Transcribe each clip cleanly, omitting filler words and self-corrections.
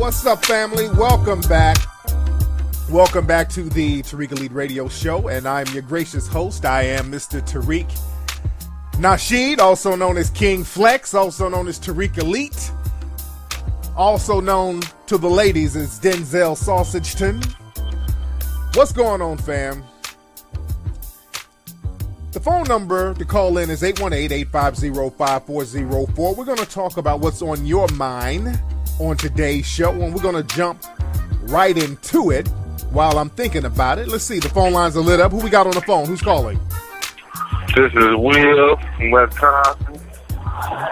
What's up, family? Welcome back. Welcome back to the Tariq Elite Radio Show, and I'm your gracious host. I am Mr. Tariq Nasheed, also known as King Flex, also known as Tariq Elite, also known to the ladies as Denzel Sausageton. What's going on, fam? The phone number to call in is 818-850-5404. We're going to talk about what's on your mind on today's show, and we're going to jump right into it while I'm thinking about it. Let's see, the phone lines are lit up. Who we got on the phone? Who's calling? This is Will from Wisconsin.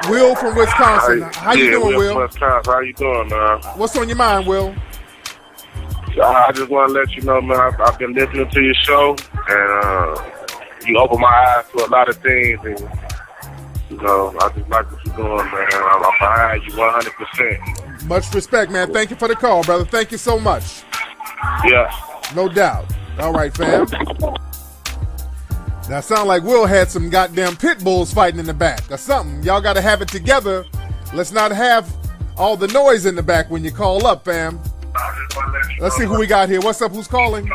Will from Wisconsin. How you doing, Will? Wisconsin. How you doing, man? What's on your mind, Will? I just want to let you know, man, I've been listening to your show, and you opened my eyes to a lot of things, and you know, I just like what you're doing, man. I'm behind you 100%. Much respect, man. Thank you for the call, brother. Thank you so much. Yeah. No doubt. All right, fam. Now, sound like Will had some goddamn pit bulls fighting in the back or something. Y'all got to have it together. Let's not have all the noise in the back when you call up, fam. Let's see who we got here. What's up? Who's calling?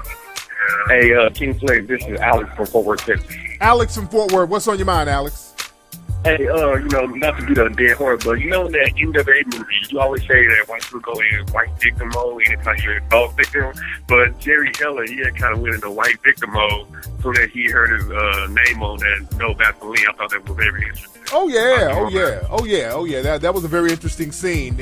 Hey, King Flex, this is Alex from Fort Worth, Texas. Alex from Fort Worth. What's on your mind, Alex? Hey, you know, not to be the dead horse, but you know that NWA movie, you always say that white people go in white victim mode anytime you're a dog victim, but Jerry Heller, he had kind of went into white victim mode so that he heard his name on that No Vaseline. I thought that was very interesting. Oh, yeah. That was a very interesting scene.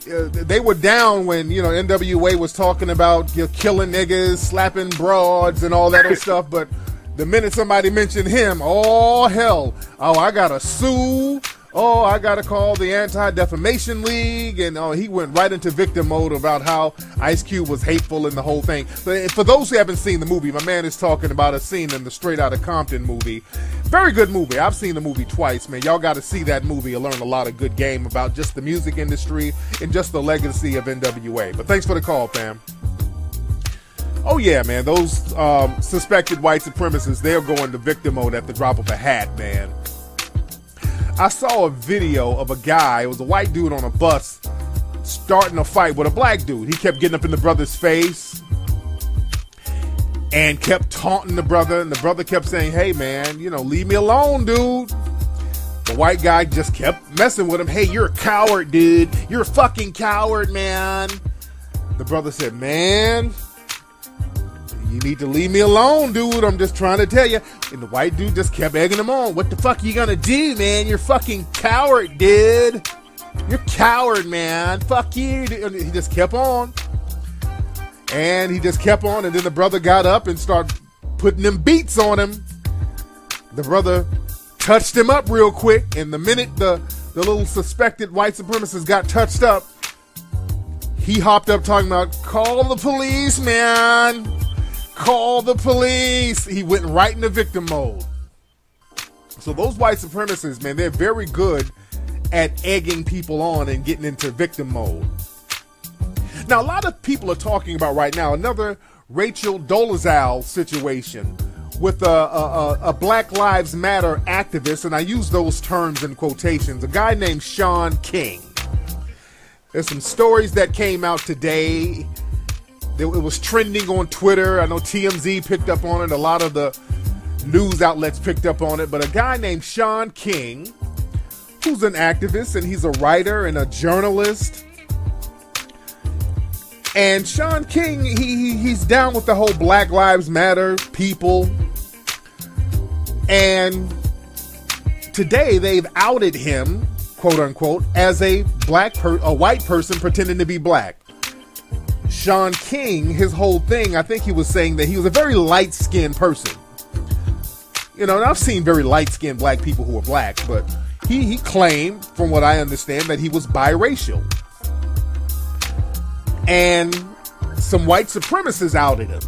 They were down when, you know, NWA was talking about, you know, killing niggas, slapping broads and all that other stuff, but the minute somebody mentioned him, oh, hell. Oh, I got to sue. Oh, I got to call the Anti-Defamation League. And he went right into victim mode about how Ice Cube was hateful and the whole thing. But for those who haven't seen the movie, my man is talking about a scene in the Straight Outta Compton movie. Very good movie. I've seen the movie twice, man. Y'all got to see that movie and learn a lot of good game about just the music industry and just the legacy of NWA. But thanks for the call, fam. Oh, yeah, man. Those suspected white supremacists, they're going to victim mode at the drop of a hat, man. I saw a video of a guy, it was a white dude on a bus, starting a fight with a black dude. He kept getting up in the brother's face and kept taunting the brother, and the brother kept saying, hey, man, you know, leave me alone, dude. The white guy just kept messing with him. Hey, you're a coward, dude. You're a fucking coward, man. The brother said, man, you need to leave me alone, dude. I'm just trying to tell you. And the white dude just kept egging him on. What the fuck are you gonna do, man? You're fucking coward, dude. You're coward, man. Fuck you. And he just kept on. And he just kept on. And then the brother got up and started putting them beats on him. The brother touched him up real quick. And the minute the little suspected white supremacist got touched up, he hopped up talking about, call the police, man. Call the police. He went right into victim mode. So those white supremacists, man, they're very good at egging people on and getting into victim mode. Now, a lot of people are talking about right now another Rachel Dolezal situation with a Black Lives Matter activist, and I use those terms in quotations, a guy named Sean King. There's some stories that came out today. It was trending on Twitter. I know TMZ picked up on it. A lot of the news outlets picked up on it. But a guy named Sean King, who's an activist, and he's a writer and a journalist. And Sean King, he's down with the whole Black Lives Matter people. And today they've outed him, quote unquote, as a white person pretending to be black. Sean King, his whole thing, I think he was saying that he was a very light-skinned person. You know, and I've seen very light-skinned black people who are black, but he claimed, from what I understand, that he was biracial. And some white supremacists outed him.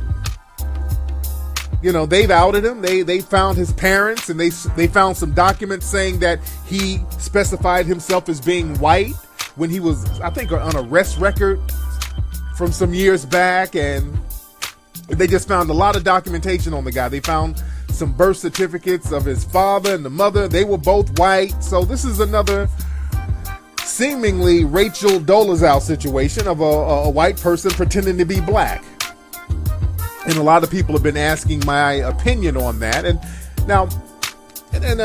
You know, they've outed him. They found his parents, and they found some documents saying that he specified himself as being white when he was, I think, on an arrest record from some years back, and they just found a lot of documentation on the guy. They found some birth certificates of his father and the mother. They were both white. So this is another seemingly Rachel Dolezal situation of a white person pretending to be black. And a lot of people have been asking my opinion on that. And now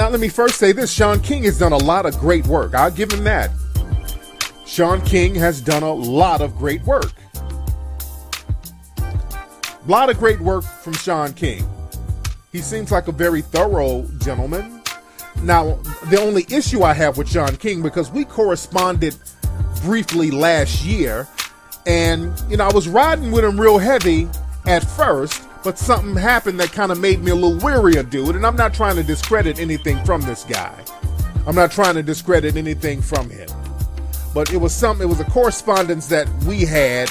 let me first say this. Sean King has done a lot of great work. I'll give him that. Sean King has done a lot of great work. A lot of great work from Sean King. He seems like a very thorough gentleman. Now, the only issue I have with Sean King, because we corresponded briefly last year, and, I was riding with him real heavy at first, but something happened that kind of made me a little weary of dude, and I'm not trying to discredit anything from this guy. I'm not trying to discredit anything from him. But it was a correspondence that we had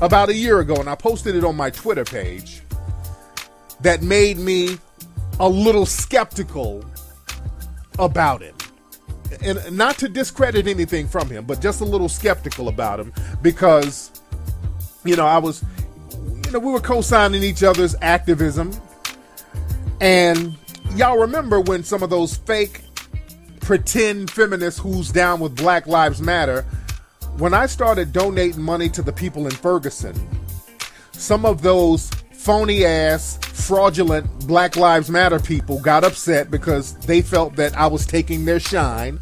about a year ago, and I posted it on my Twitter page, that made me a little skeptical about him. And not to discredit anything from him, but just a little skeptical about him, because, I was, we were co-signing each other's activism. And y'all remember when some of those fake pretend feminists who's down with Black Lives Matter, when I started donating money to the people in Ferguson, some of those phony ass, fraudulent Black Lives Matter people got upset because they felt that I was taking their shine.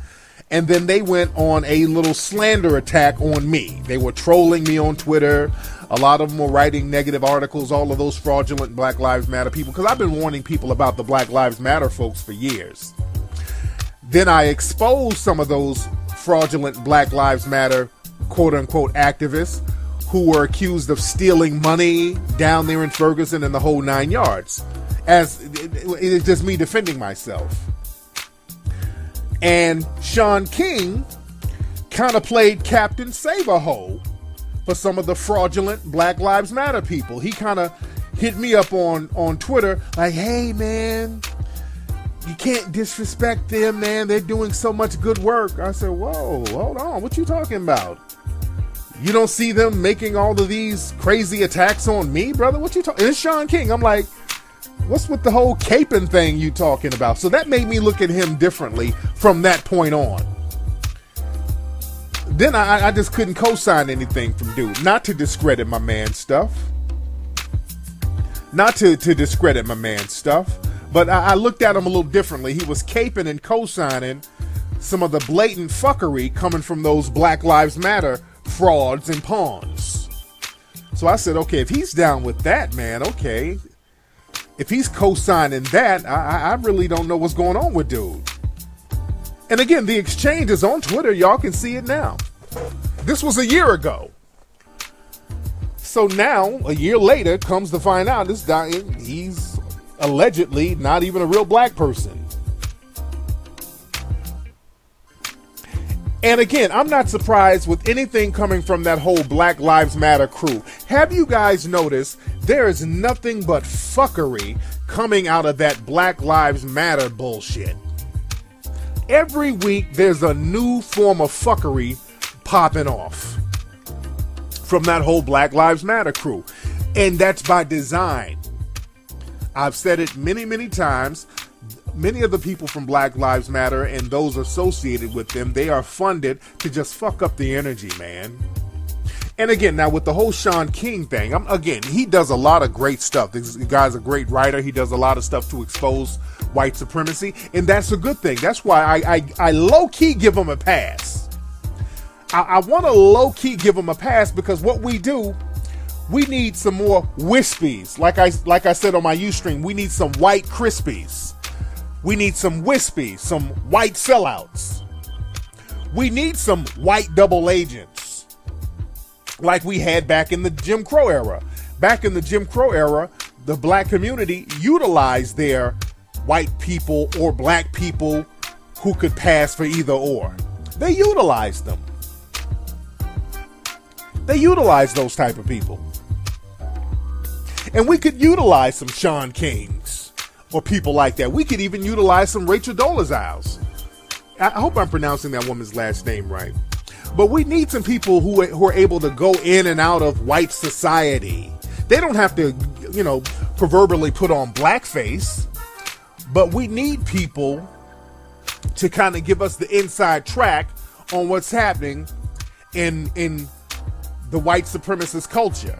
And then they went on a little slander attack on me. They were trolling me on Twitter. A lot of them were writing negative articles, all of those fraudulent Black Lives Matter people, because I've been warning people about the Black Lives Matter folks for years. Then I exposed some of those fraudulent Black Lives Matter quote-unquote activists who were accused of stealing money down there in Ferguson and the whole 9 yards. As it is just me defending myself. And Sean King kind of played Captain Save-A-Ho for some of the fraudulent Black Lives Matter people. He kind of hit me up on Twitter like, hey, man, you can't disrespect them, man. They're doing so much good work. I said, whoa, hold on. What you talking about? You don't see them making all of these crazy attacks on me, brother? What you talking? It's Sean King. I'm like, what's with the whole caping thing you talking about? So that made me look at him differently from that point on. Then I just couldn't co-sign anything from dude. Not to discredit my man's stuff. Not to discredit my man's stuff. But I looked at him a little differently. He was caping and co-signing some of the blatant fuckery coming from those Black Lives Matter frauds and pawns. So I said, okay, if he's down with that, man, okay. If he's co-signing that, I really don't know what's going on with dude. And again, the exchange is on Twitter. Y'all can see it now. This was a year ago. So now, a year later, comes to find out this guy, he's allegedly not even a real black person. And again, I'm not surprised with anything coming from that whole Black Lives Matter crew. Have you guys noticed there is nothing but fuckery coming out of that Black Lives Matter bullshit? Every week there's a new form of fuckery popping off from that whole Black Lives Matter crew. And that's by design. I've said it many, many times. Many of the people from Black Lives Matter and those associated with them, they are funded to just fuck up the energy, man. And again, now with the whole Sean King thing, again, he does a lot of great stuff. This guy's a great writer. He does a lot of stuff to expose white supremacy, and that's a good thing. That's why I low-key give him a pass. I want to low-key give him a pass, because what we do, we need some more wispies. Like I said on my Ustream, we need some white crispies. We need some wispies, some white sellouts. We need some white double agents like we had back in the Jim Crow era. Back in the Jim Crow era, the black community utilized their white people or black people who could pass for either or. They utilized them. They utilized those type of people. And we could utilize some Sean Kings or people like that. We could even utilize some Rachel Dolezals. I hope I'm pronouncing that woman's last name right. But we need some people who are able to go in and out of white society. They don't have to, proverbially put on blackface. But we need people to kind of give us the inside track on what's happening in the white supremacist culture,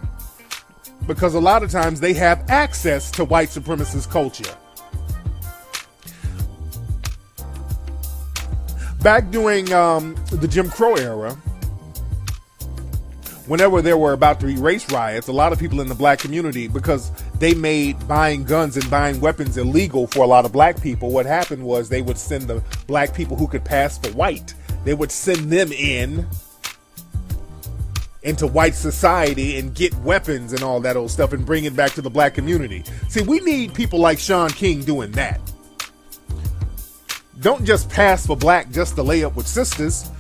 because a lot of times they have access to white supremacist culture. Back during the Jim Crow era, whenever there were about to be race riots, a lot of people in the black community, because they made buying guns and buying weapons illegal for a lot of black people, what happened was they would send the black people who could pass for white, they would send them into white society and get weapons and all that old stuff and bring it back to the black community. See, we need people like Shaun King doing that. Don't just pass for black just to lay up with sisters.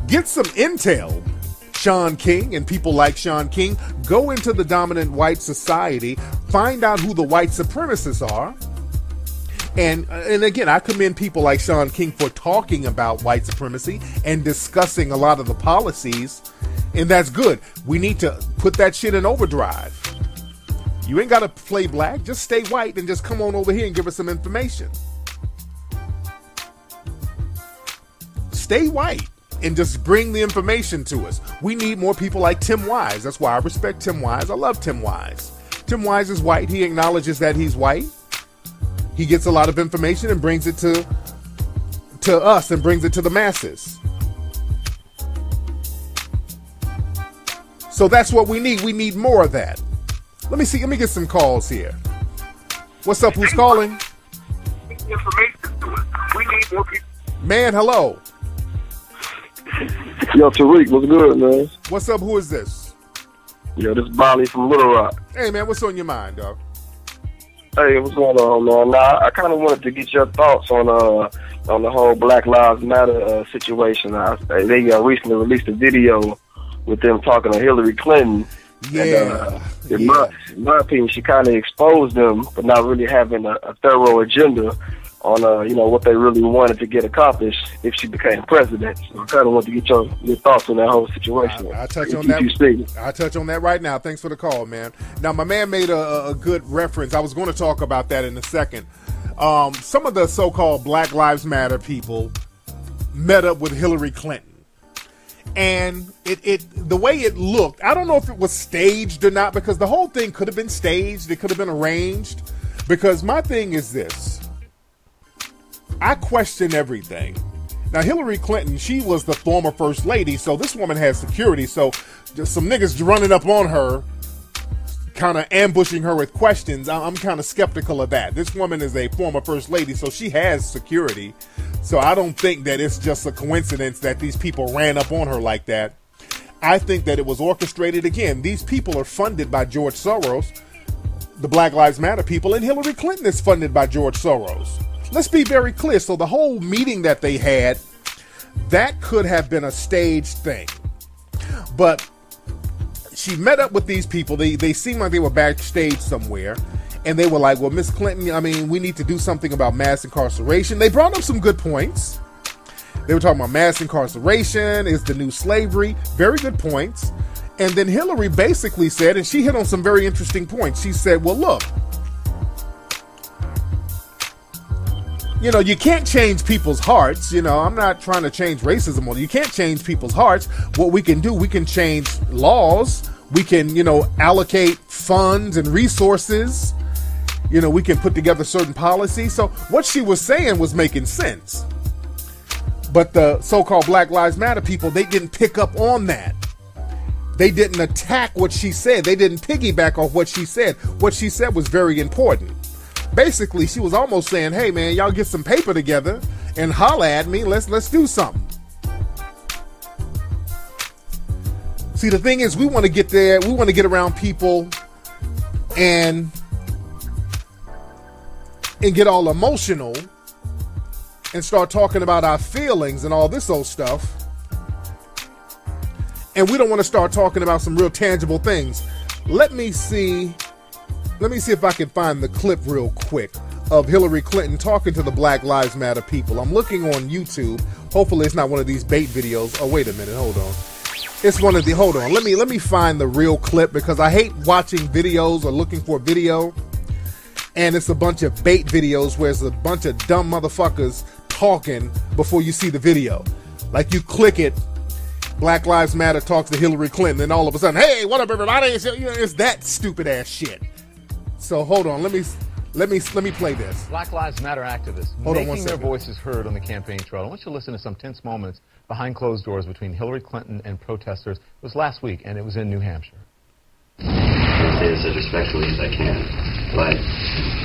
Get some intel. Shaun King and people like Shaun King, go into the dominant white society, find out who the white supremacists are. And again, I commend people like Shaun King for talking about white supremacy and discussing a lot of the policies, and that's good. We need to put that shit in overdrive. You ain't got to play black, just stay white and just come on over here and give us some information. Stay white and just bring the information to us. We need more people like Tim Wise. That's why I respect Tim Wise. I love Tim Wise. Tim Wise is white. He acknowledges that he's white. He gets a lot of information and brings it to us and brings it to the masses. So that's what we need. We need more of that. Let me see. Let me get some calls here. What's up? Who's calling? Information to us. We need more people. Man, hello. Yo, Tariq, what's good, man? What's up? Who is this? Yo, this is Bolly from Little Rock. Hey, man, what's on your mind, dog? Hey, what's going on, man? Now, I kind of wanted to get your thoughts on the whole Black Lives Matter situation. They recently released a video with them talking to Hillary Clinton. Yeah. And, in my opinion, she kind of exposed them for not really having a thorough agenda on what they really wanted to get accomplished if she became president. So I kind of want to get your thoughts on that whole situation. I'll touch on that. I'll touch on that right now. Thanks for the call, man. Now, my man made a good reference. I was going to talk about that in a second. Some of the so-called Black Lives Matter people met up with Hillary Clinton. And the way it looked, I don't know if it was staged or not, because the whole thing could have been staged. It could have been arranged. Because my thing is this. I question everything. Now, Hillary Clinton, she was the former first lady, so this woman has security. So just some niggas running up on her, kind of ambushing her with questions. I'm kind of skeptical of that. This woman is a former first lady, so she has security. So I don't think that it's just a coincidence that these people ran up on her like that. I think that it was orchestrated. Again, these people are funded by George Soros, the Black Lives Matter people, and Hillary Clinton is funded by George Soros. Let's be very clear. So the whole meeting that they had, that could have been a staged thing. But she met up with these people. They seemed like they were backstage somewhere. And they were like, well, Miss Clinton, I mean, we need to do something about mass incarceration. They brought up some good points. They were talking about mass incarceration is the new slavery. Very good points. And then Hillary basically said, and she hit on some very interesting points. She said, well, look, you can't change people's hearts. I'm not trying to change racism. You can't change people's hearts. What we can do, we can change laws. We can, allocate funds and resources. We can put together certain policies. So what she was saying was making sense. But the so-called Black Lives Matter people, they didn't pick up on that. They didn't attack what she said. They didn't piggyback off what she said. What she said was very important. Basically, she was almost saying, hey, man, y'all get some paper together and holla at me. Let's do something. See, the thing is, we want to get there. We want to get around people and get all emotional and start talking about our feelings and all this old stuff. And we don't want to start talking about some real tangible things. Let me see if I can find the clip real quick of Hillary Clinton talking to the Black Lives Matter people. I'm looking on YouTube. Hopefully it's not one of these bait videos. Oh, wait a minute. Hold on. It's one of the, hold on. Let me find the real clip, because I hate watching videos or looking for a video and it's a bunch of bait videos where it's a bunch of dumb motherfuckers talking before you see the video. Like you click it, Black Lives Matter talks to Hillary Clinton, and all of a sudden, hey, what up, everybody? It's that stupid ass shit. So hold on, let me play this. Black Lives Matter activists making their voices heard on the campaign trail. I want you to listen to some tense moments behind closed doors between Hillary Clinton and protesters. It was last week, and it was in New Hampshire. I say this as respectfully as I can, but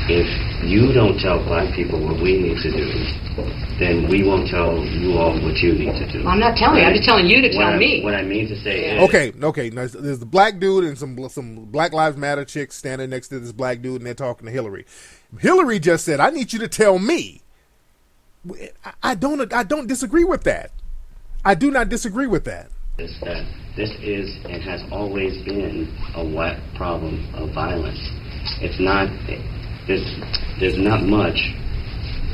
if you don't tell black people what we need to do, then we won't tell you all what you need to do. I'm not telling you. I'm just telling you to tell me. What I mean to say is... Okay. Now, there's the black dude and some Black Lives Matter chicks standing next to this black dude, and they're talking to Hillary. Hillary just said, I need you to tell me. I don't disagree with that. I do not disagree with that. Is that this is and has always been a wet problem of violence. It's not... There's not much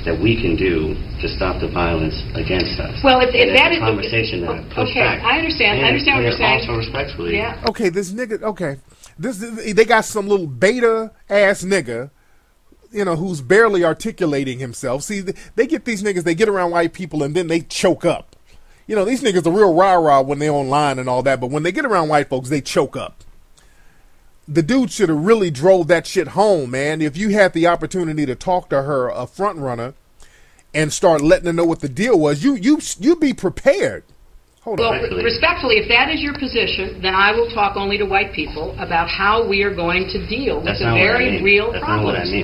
that we can do to stop the violence against us. Well, if that is a conversation that I push okay, back. I understand. I understand what you're saying. Also respectfully. Yeah. Okay, this nigga. Okay, they got some little beta ass nigga, who's barely articulating himself. See, they get these niggas. They get around white people and then they choke up. These niggas are real rah-rah when they're online and all that, but when they get around white folks, they choke up. The dude should have really drove that shit home, man. If you had the opportunity to talk to her, a front runner, and start letting her know what the deal was, you'd be prepared. Hold on. Well, respectfully, if that is your position, then I will talk only to white people about how we are going to deal with the very real That's problems. not what I mean.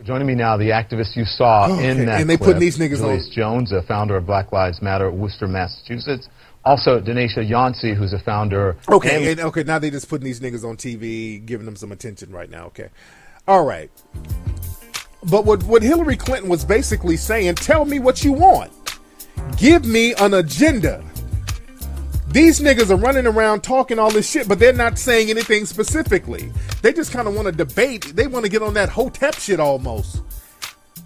Joining me now, the activist you saw in that and they clip, putting these niggas Joyce on. Jones, a founder of Black Lives Matter, Worcester, Massachusetts. Also, Denisha Yancey, who's a founder. Okay, now they just putting these niggas on TV, giving them some attention right now. Okay, all right. But what Hillary Clinton was basically saying, tell me what you want. Give me an agenda. These niggas are running around talking all this shit, but they're not saying anything specifically. They just kind of want to debate. They want to get on that Hotep shit almost.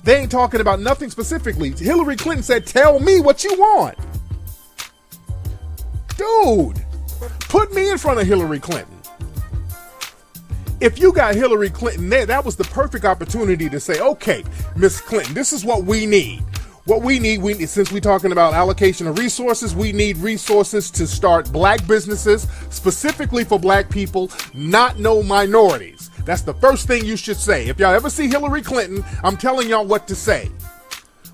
They ain't talking about nothing specifically. Hillary Clinton said, tell me what you want. Dude, put me in front of Hillary Clinton. If you got Hillary Clinton there, that was the perfect opportunity to say, okay, Miss Clinton, this is what we need. What we need, since we're talking about allocation of resources, we need resources to start black businesses, specifically for black people, not no minorities. That's the first thing you should say. If y'all ever see Hillary Clinton, I'm telling y'all what to say.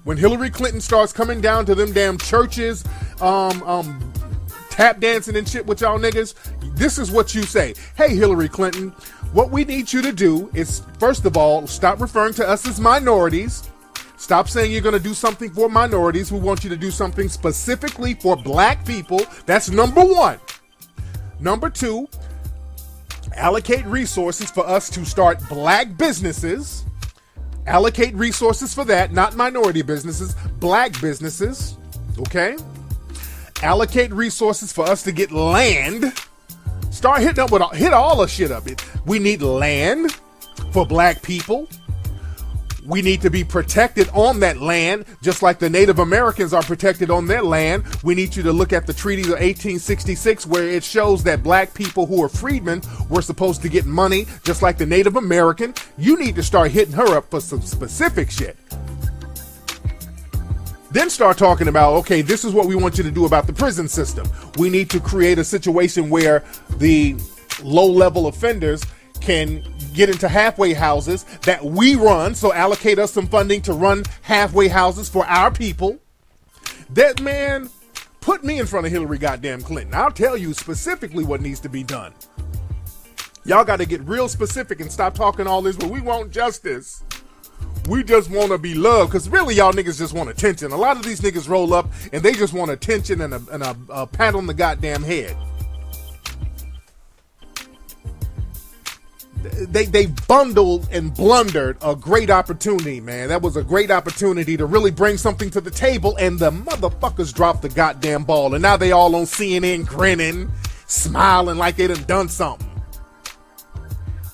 When Hillary Clinton starts coming down to them damn churches, tap dancing and shit with y'all niggas, this is what you say. Hey, Hillary Clinton, what we need you to do is, first of all, stop referring to us as minorities. Stop saying you're going to do something for minorities. We want you to do something specifically for black people. That's number one. Number two, allocate resources for us to start black businesses. Allocate resources for that, not minority businesses, black businesses. Okay? Allocate resources for us to get land. Start hitting up with hit all the shit up. We need land for black people. We need to be protected on that land, just like the Native Americans are protected on their land. We need you to look at the Treaty of 1866, where it shows that black people who are freedmen were supposed to get money, just like the Native American. You need to start hitting her up for some specific shit. Then start talking about, okay, this is what we want you to do about the prison system. We need to create a situation where the low-level offenders can get into halfway houses that we run, so allocate us some funding to run halfway houses for our people. That, man, put me in front of Hillary goddamn Clinton. I'll tell you specifically what needs to be done. Y'all got to get real specific and stop talking all this, but we want justice. We just want to be loved, because really y'all niggas just want attention. A lot of these niggas roll up and they just want attention and a pat on the goddamn head. They bundled and blundered a great opportunity, man. That was a great opportunity to really bring something to the table, and the motherfuckers dropped the goddamn ball. And now they all on CNN grinning, smiling like they done something.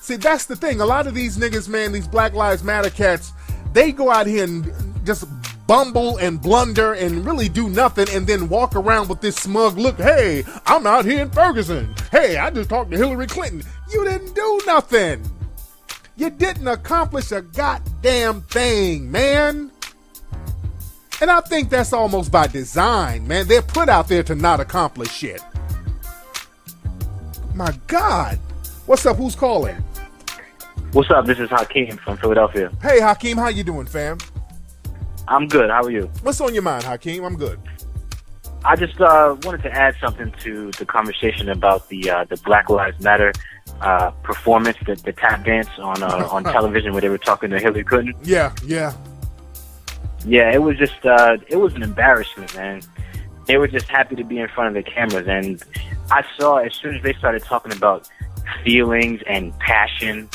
See, that's the thing. A lot of these niggas, man, these Black Lives Matter cats, they go out here and just bumble and blunder and really do nothing, and then walk around with this smug look. Hey, I'm out here in Ferguson. Hey, I just talked to Hillary Clinton. You didn't do nothing. You didn't accomplish a goddamn thing, man. And I think that's almost by design, man. They're put out there to not accomplish shit. My God. What's up? Who's calling? What's up? This is Hakeem from Philadelphia. Hey, Hakeem. How you doing, fam? I'm good. How are you? What's on your mind, Hakeem? I'm good. I just wanted to add something to the conversation about the Black Lives Matter performance, the tap dance on television where they were talking to Hillary Clinton. Yeah. Yeah, it was just it was an embarrassment, man. They were just happy to be in front of the cameras, and I saw as soon as they started talking about feelings and passion,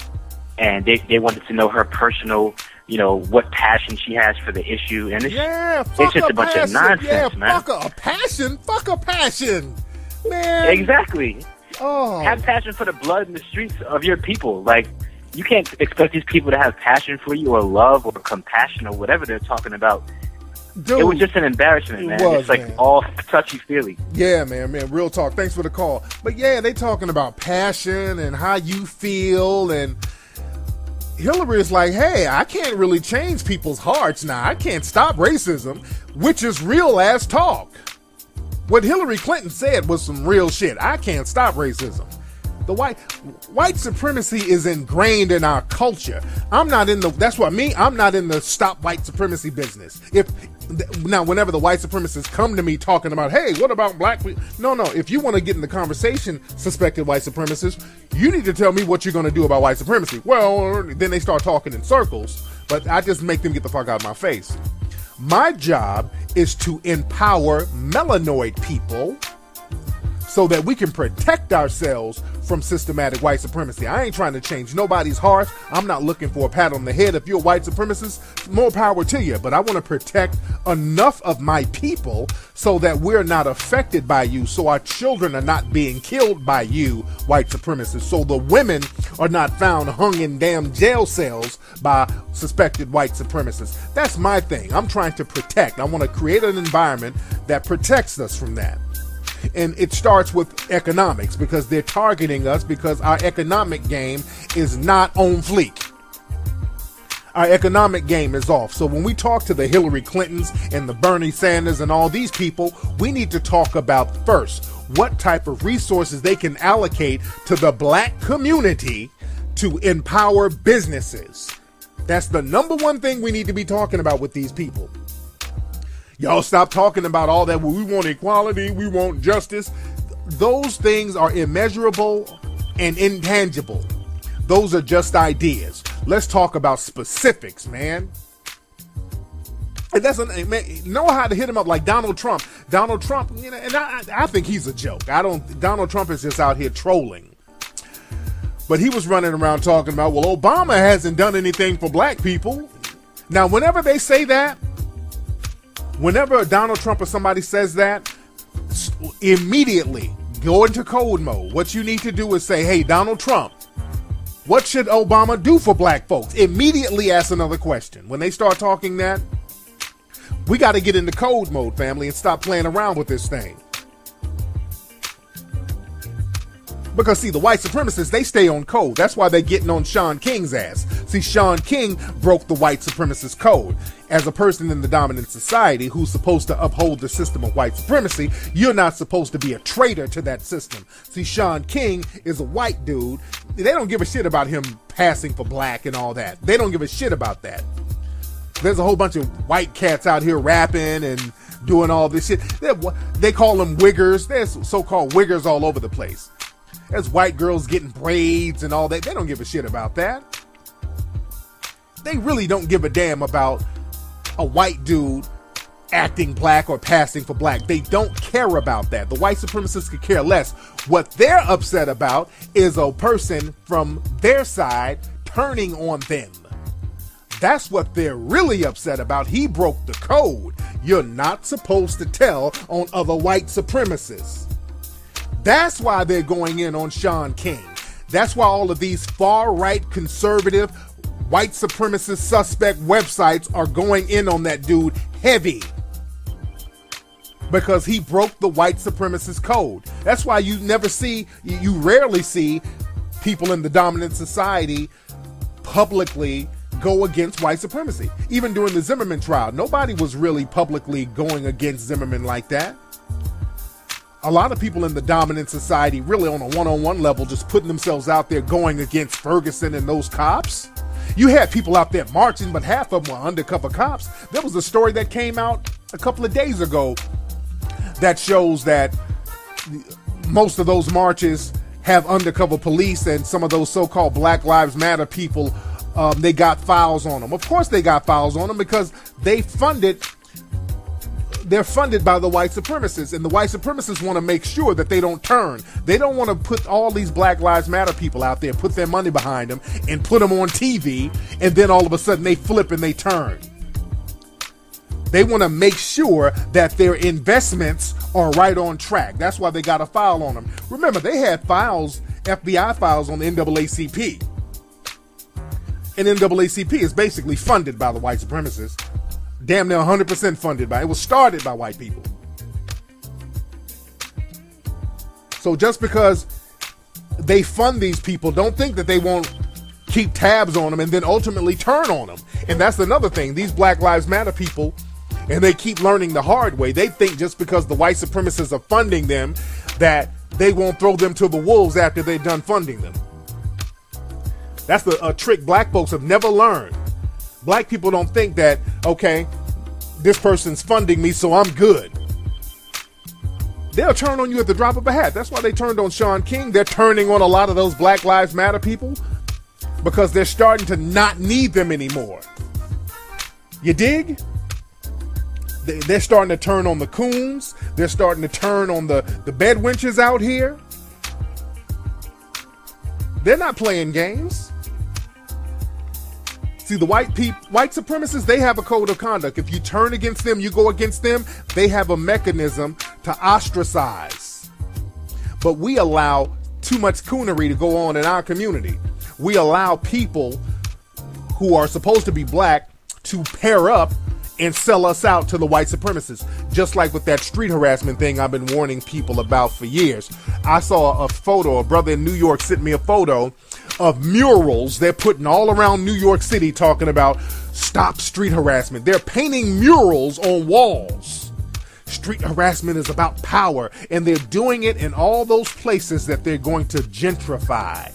and they wanted to know her personal, what passion she has for the issue, and it's just a bunch of nonsense, man. Fuck a passion, man. Exactly. Oh. Have passion for the blood in the streets of your people. Like, you can't expect these people to have passion for you or love or compassion or whatever they're talking about. Dude, it was just an embarrassment, man. It's like all touchy-feely. Yeah, man. Real talk. Thanks for the call. But yeah, they talking about passion and how you feel, and Hillary is like, hey, I can't really change people's hearts now. I can't stop racism, which is real-ass talk. What Hillary Clinton said was some real shit. I can't stop racism. The white supremacy is ingrained in our culture. I'm not in the stop white supremacy business. Now, whenever the white supremacists come to me talking about, hey, what about black people? No. If you want to get in the conversation, suspected white supremacists, you need to tell me what you're going to do about white supremacy. Well, then they start talking in circles, but I just make them get the fuck out of my face. My job is to empower melanoid people so that we can protect ourselves from systematic white supremacy. I ain't trying to change nobody's heart. I'm not looking for a pat on the head. If you're a white supremacist, more power to you. But I want to protect enough of my people so that we're not affected by you, so our children are not being killed by you, white supremacists, so the women are not found hung in damn jail cells by suspected white supremacists. That's my thing. I'm trying to protect. I want to create an environment that protects us from that. And it starts with economics, because they're targeting us because our economic game is not on fleek. Our economic game is off. So when we talk to the Hillary Clintons and the Bernie Sanders and all these people, we need to talk about first what type of resources they can allocate to the black community to empower businesses. That's the number one thing we need to be talking about with these people. Y'all stop talking about all that. Well, we want equality, we want justice. Those things are immeasurable and intangible. Those are just ideas. Let's talk about specifics, man. And know how to hit him up like Donald Trump. Donald Trump, and I think he's a joke. Donald Trump is just out here trolling. But he was running around talking about, well, Obama hasn't done anything for black people. Now, whenever they say that, whenever Donald Trump or somebody says that, immediately go into code mode. What you need to do is say, hey, Donald Trump, what should Obama do for black folks? Immediately ask another question. When they start talking that, we got to get into code mode, family, and stop playing around with this thing. Because, see, the white supremacists, they stay on code. That's why they're getting on Shaun King's ass. See, Shaun King broke the white supremacist code. As a person in the dominant society who's supposed to uphold the system of white supremacy, you're not supposed to be a traitor to that system. See, Shaun King is a white dude. They don't give a shit about him passing for black and all that. They don't give a shit about that. There's a whole bunch of white cats out here rapping and doing all this shit. They call them wiggers. There's so-called wiggers all over the place. There's white girls getting braids and all that. They don't give a shit about that. They really don't give a damn about a white dude acting black or passing for black. They don't care about that. The white supremacists could care less. What they're upset about is a person from their side turning on them. That's what they're really upset about. He broke the code. You're not supposed to tell on other white supremacists. That's why they're going in on Shaun King. That's why all of these far-right conservative white supremacist suspect websites are going in on that dude heavy. Because he broke the white supremacist code. That's why you rarely see people in the dominant society publicly go against white supremacy. Even during the Zimmerman trial, nobody was really publicly going against Zimmerman like that. A lot of people in the dominant society, really on a one-on-one level, just putting themselves out there going against Ferguson and those cops. You had people out there marching, but half of them were undercover cops. There was a story that came out a couple of days ago that shows that most of those marches have undercover police, and some of those so-called Black Lives Matter people, they got files on them. Of course they got files on them because they're funded by the white supremacists, and the white supremacists want to make sure that they don't turn. They don't want to put all these Black Lives Matter people out there, put their money behind them, and put them on TV, and then all of a sudden they flip and they turn. They want to make sure that their investments are right on track. That's why they got a file on them. Remember, they had files, FBI files on the NAACP. And NAACP is basically funded by the white supremacists. Damn near 100% funded by. It was started by white people. So just because they fund these people, don't think that they won't keep tabs on them and then ultimately turn on them. And that's another thing. These Black Lives Matter people, and they keep learning the hard way. They think just because the white supremacists are funding them that they won't throw them to the wolves after they're done funding them. That's a trick black folks have never learned. Black people don't think that, okay, this person's funding me, so I'm good. They'll turn on you at the drop of a hat. That's why they turned on Shaun King. They're turning on a lot of those Black Lives Matter people because they're starting to not need them anymore. You dig? They're starting to turn on the coons. They're starting to turn on the bed wenches out here. They're not playing games. See, the white supremacists, they have a code of conduct. If you turn against them, you go against them, they have a mechanism to ostracize. But we allow too much coonery to go on in our community. We allow people who are supposed to be black to pair up and sell us out to the white supremacists. Just like with that street harassment thing I've been warning people about for years. I saw a photo, a brother in New York sent me a photo of murals they're putting all around New York City talking about stop street harassment. They're painting murals on walls. Street harassment is about power, and they're doing it in all those places that they're going to gentrify.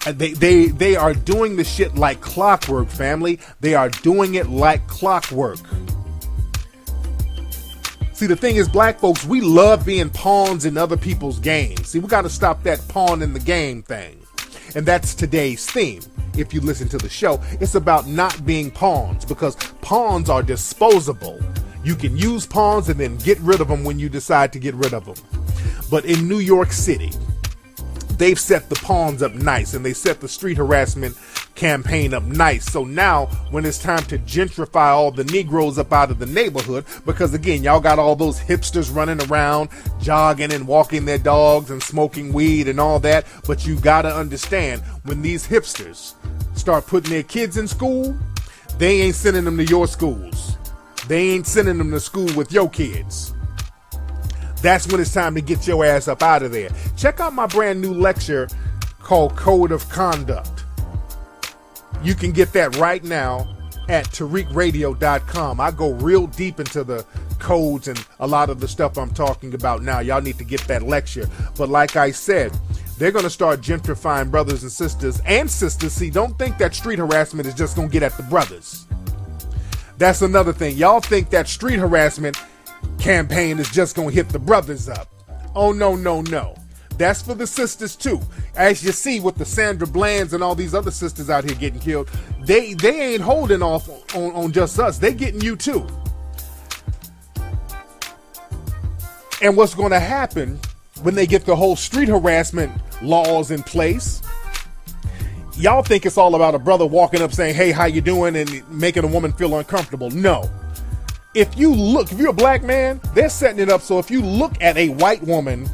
They are doing the shit like clockwork, family. They are doing it like clockwork. See, the thing is, black folks, we love being pawns in other people's games. See, we got to stop that pawn in the game thing. And that's today's theme. If you listen to the show, it's about not being pawns, because pawns are disposable. You can use pawns and then get rid of them when you decide to get rid of them. But in New York City, they've set the pawns up nice, and they set the street harassment campaign up nice. So now when it's time to gentrify all the Negroes up out of the neighborhood, because again, y'all got all those hipsters running around jogging and walking their dogs and smoking weed and all that, but you gotta understand, when these hipsters start putting their kids in school, they ain't sending them to your schools. They ain't sending them to school with your kids. That's when it's time to get your ass up out of there. Check out my brand new lecture called Code of Conduct. You can get that right now at TariqRadio.com. I go real deep into the codes and a lot of the stuff I'm talking about now. Y'all need to get that lecture. But like I said, they're going to start gentrifying brothers and sisters. And sisters, see, don't think that street harassment is just going to get at the brothers. That's another thing. Y'all think that street harassment campaign is just going to hit the brothers up. Oh, no, no, no. That's for the sisters too. As you see with the Sandra Blands and all these other sisters out here getting killed, they ain't holding off on just us. They getting you too. And what's going to happen when they get the whole street harassment laws in place? Y'all think it's all about a brother walking up saying, hey, how you doing, and making a woman feel uncomfortable. No. If you're a black man, they're setting it up so if you look at a white woman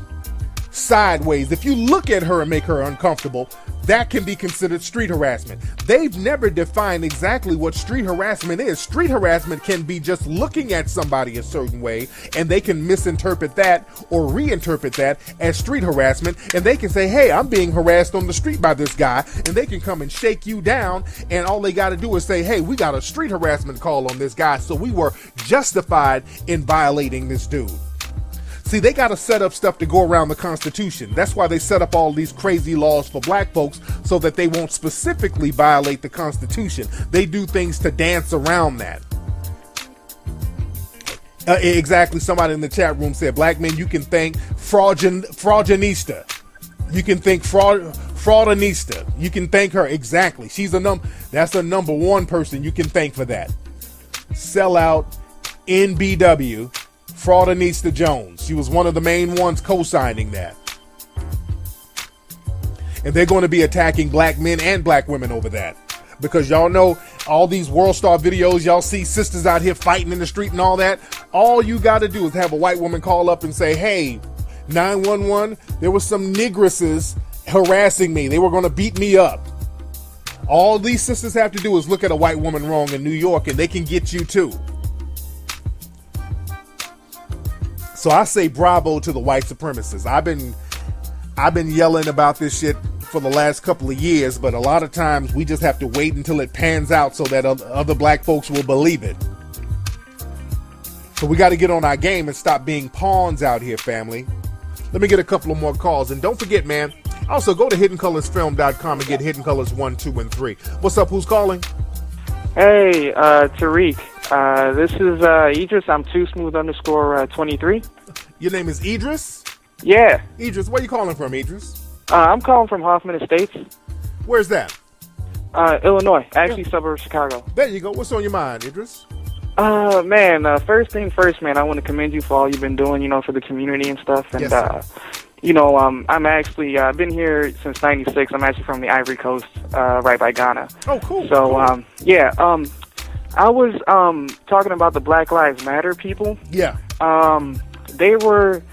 sideways, if you look at her and make her uncomfortable, that can be considered street harassment. They've never defined exactly what street harassment is. Street harassment can be just looking at somebody a certain way, and they can misinterpret that or reinterpret that as street harassment, and they can say, hey, I'm being harassed on the street by this guy, and they can come and shake you down, and all they got to do is say, hey, we got a street harassment call on this guy, so we were justified in violating this dude. See, they got to set up stuff to go around the Constitution. That's why they set up all these crazy laws for black folks, so that they won't specifically violate the Constitution. They do things to dance around that. Exactly. Somebody in the chat room said, black men, you can thank fraudulista. You can thank fraudinista. You can thank her. Exactly. She's that's a number one person you can thank for that. Sellout NBW. Fraudinista Jones. She was one of the main ones co-signing that. And they're going to be attacking black men and black women over that. Because y'all know all these World Star videos, y'all see sisters out here fighting in the street and all that. All you got to do is have a white woman call up and say, hey, 911, there was some negresses harassing me. They were going to beat me up. All these sisters have to do is look at a white woman wrong in New York, and they can get you too. So I say bravo to the white supremacists. I've been yelling about this shit for the last couple of years, but a lot of times we just have to wait until it pans out so that other black folks will believe it. So we got to get on our game and stop being pawns out here, family. Let me get a couple of more calls. And don't forget, man, also go to HiddenColorsFilm.com and get Hidden Colors 1, 2, and 3. What's up? Who's calling? Hey, Tariq. This is Idris. I'm Too Smooth _ 23. Your name is Idris? Yeah. Idris, where you calling from, Idris? I'm calling from Hoffman Estates. Where's that? Illinois. Actually, suburb of Chicago. There you go. What's on your mind, Idris? Man, first thing first, man, I want to commend you for all you've been doing, for the community and stuff. And, yes, I'm actually, I've been here since 96. I'm actually from the Ivory Coast, right by Ghana. Oh, cool. So, cool. Yeah, I was talking about the Black Lives Matter people. Yeah. They were,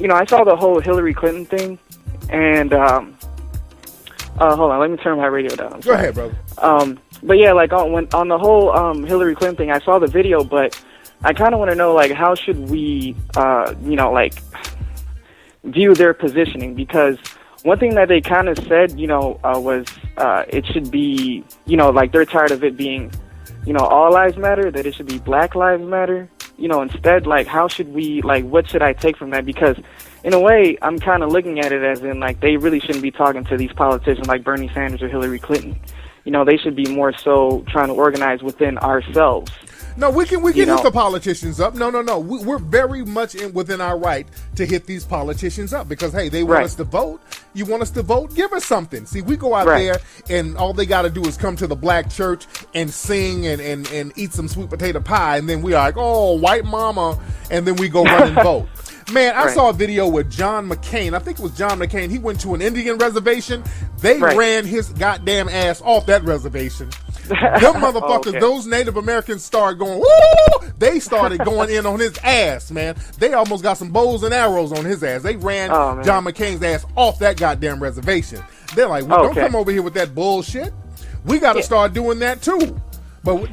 I saw the whole Hillary Clinton thing, and hold on, let me turn my radio down. Go ahead, brother. But yeah, like on the whole Hillary Clinton thing, I saw the video, but I kind of want to know, like, how should we, view their positioning? Because one thing that they kind of said, was it should be, like they're tired of it being, all lives matter, that it should be Black Lives Matter. Instead, like, how should we, like, what should I take from that? Because in a way, I'm kind of looking at it as in, like, they really shouldn't be talking to these politicians like Bernie Sanders or Hillary Clinton. They should be more so trying to organize within ourselves. No, we can hit the politicians up. No. We're very much within our right to hit these politicians up because, hey, they want us to vote. You want us to vote? Give us something. See, we go out there and all they got to do is come to the black church and sing and eat some sweet potato pie. And then we are like, oh, white mama. And then we go run and vote. Man, I saw a video with John McCain. I think it was John McCain. He went to an Indian reservation. They ran his goddamn ass off that reservation. Them motherfuckers, those Native Americans started going, woo! They started going in on his ass, man. They almost got some bows and arrows on his ass. They ran John McCain's ass off that goddamn reservation. They're like, well, don't come over here with that bullshit. We got to start doing that too. But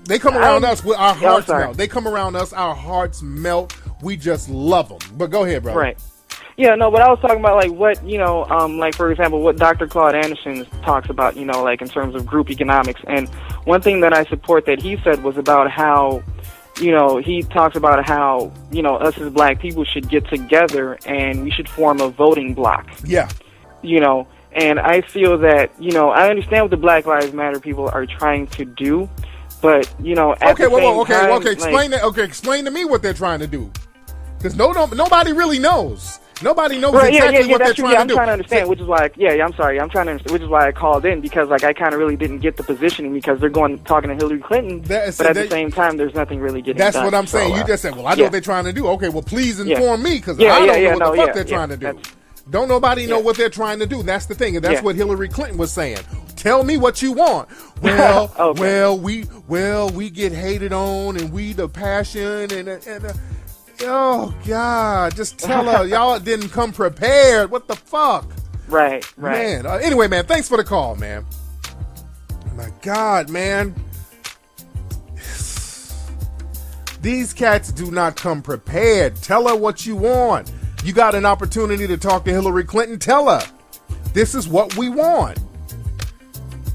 they come around us with our hearts melt. They come around us, our hearts melt. We just love them. But go ahead, brother. Right. Yeah, no, but I was talking about, like, what, like, for example, what Dr. Claude Anderson talks about, like, in terms of group economics. And one thing that I support that he said was about how, he talks about how, us as black people should get together and we should form a voting bloc. Yeah. And I feel that, I understand what the Black Lives Matter people are trying to do, but, explain that. Okay, explain to me what they're trying to do. Because nobody really knows. Nobody knows exactly what they're trying to do. I'm trying to understand, which is why, I'm sorry, I'm trying to understand, which is why I called in, because, like, I kind of really didn't get the positioning, because they're talking to Hillary Clinton, but at the same time, there's nothing really getting done. That's what I'm saying. You just said, well, I know what they're trying to do. Okay, well, please inform me, because I don't know what the fuck they're trying to do. Don't nobody know what they're trying to do. That's the thing, and that's what Hillary Clinton was saying. Tell me what you want. Well, we get hated on, and we the passion, and Oh, God. Just tell her y'all didn't come prepared. What the fuck? Right. Man. Anyway, man, thanks for the call, man. My God, man. These cats do not come prepared. Tell her what you want. You got an opportunity to talk to Hillary Clinton. Tell her. This is what we want.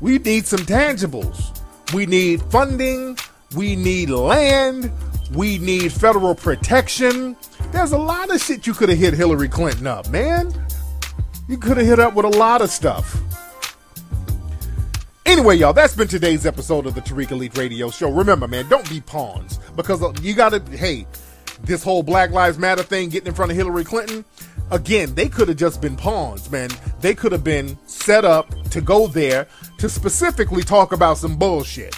We need some tangibles. We need funding. We need land. We need federal protection. There's a lot of shit you could have hit Hillary Clinton up, man. You could have hit up with a lot of stuff. Anyway, y'all, that's been today's episode of the Tariq Elite Radio Show. Remember, man, don't be pawns. Because you got to, hey, this whole Black Lives Matter thing getting in front of Hillary Clinton, again, they could have just been pawns, man. They could have been set up to go there to specifically talk about some bullshit.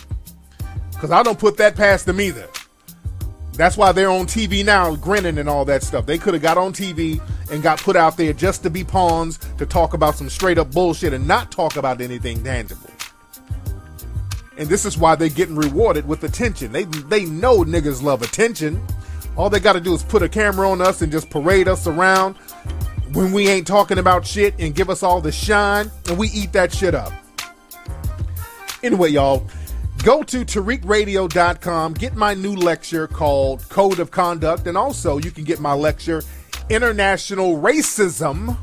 Because I don't put that past them either. That's why they're on TV now grinning and all that stuff. They could have got on TV and got put out there just to be pawns, to talk about some straight up bullshit and not talk about anything tangible. And this is why they're getting rewarded with attention. They know niggas love attention. All they got to do is put a camera on us and just parade us around when we ain't talking about shit and give us all the shine, and we eat that shit up. Anyway, y'all, go to TariqRadio.com, get my new lecture called Code of Conduct, and also you can get my lecture, International Racism.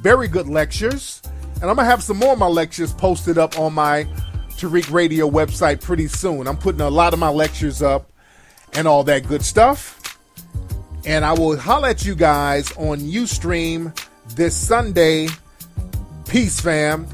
Very good lectures. And I'm going to have some more of my lectures posted up on my Tariq Radio website pretty soon. I'm putting a lot of my lectures up and all that good stuff. And I will holler at you guys on Ustream this Sunday. Peace, fam.